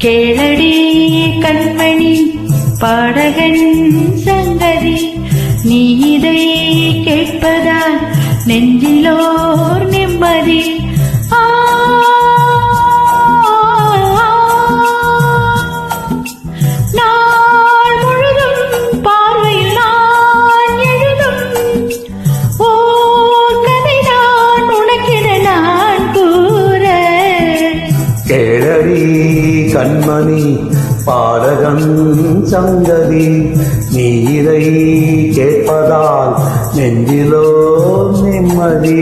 கேளடி கண்மணி பாடகன் சங்கதி, நீ இதை கேட்பதால் நெஞ்சிலோர் நிம்மதி. நாள் முழுதும் பார்வையில் நான் எழுதும் ஓர் கதை நான் உனக்கென நான் கூற. கேளடி கண்மணி பாடகன் சங்கதி, நீ இதை கேட்பதால் நெஞ்சிலோ நிம்மதி.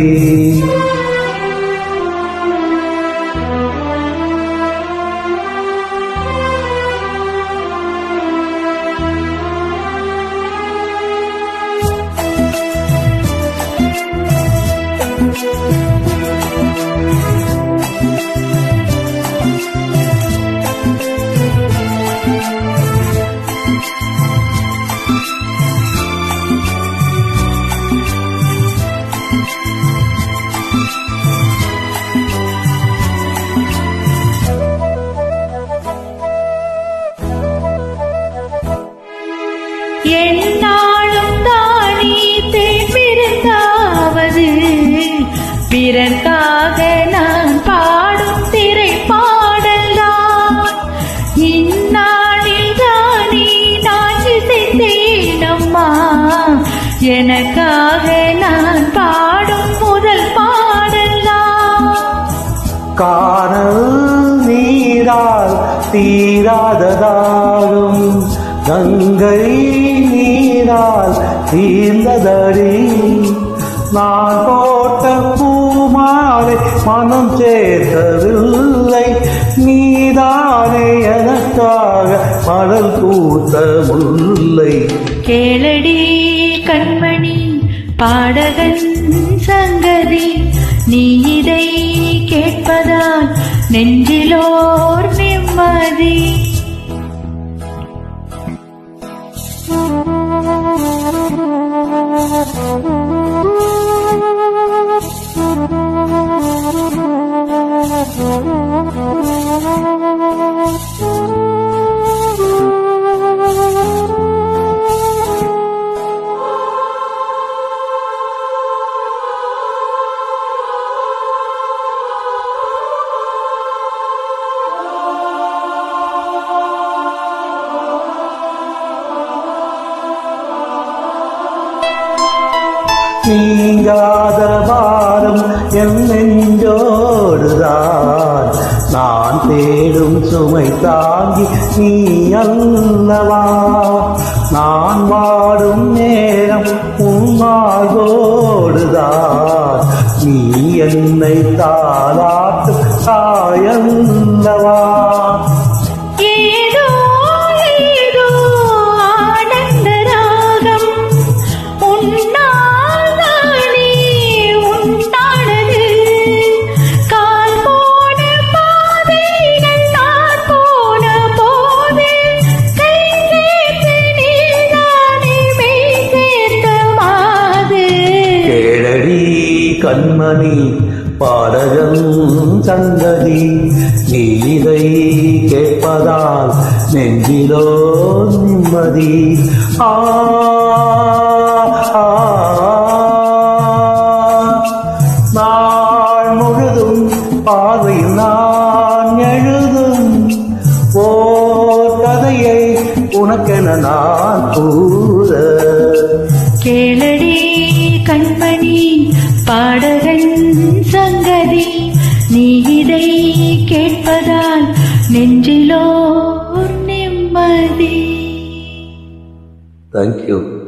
என்னாலும் தானே தேர்ந்திருந்தாவது, பிறர்க்காக நான் பாடும் திரை பாடல்தான். இந்நாளில் தானே நான் இசைத்தேனம்மா, எனக்காக நான் பாடும் முதல் பாடல்தான். காணல் நீரால் தீராததாகும், கங்கை நீரால் தீர்ந்ததடி. நான் போட்ட பூமாலை மனம் சேர்க்கவில்லை, நீதானே எனக்காக மணல் பூத்த முல்லை. கேளடி கண்மணி பாடகன் சங்கதி, நீ இதை கேட்பதால் நெஞ்சிலோர் நிம்மதி. நீங்காத பாரம் என் நெஞ்சோடுதான், நான் தேடும் சுமை தாங்கி நீ அல்லவா. நான் வாடும் நேரம் உன்னாகோடுதான், நீ என்னை தாளாட்டு தாயல்லவா. கண்மணி பாடகன் சங்கதி, நீ இதை கேட்பதால் நெஞ்சிலோ நிம்மதி. நாள் முழுதும் பார்வையில் நான் எழுதும் ஓர் கதையை உனக்கென நான் கூற. கேளடி கண்மணி பாடகன் சங்கதி, நீ இதை கேட்பதால் நெஞ்சிலோர் நிம்மதி. Thank you.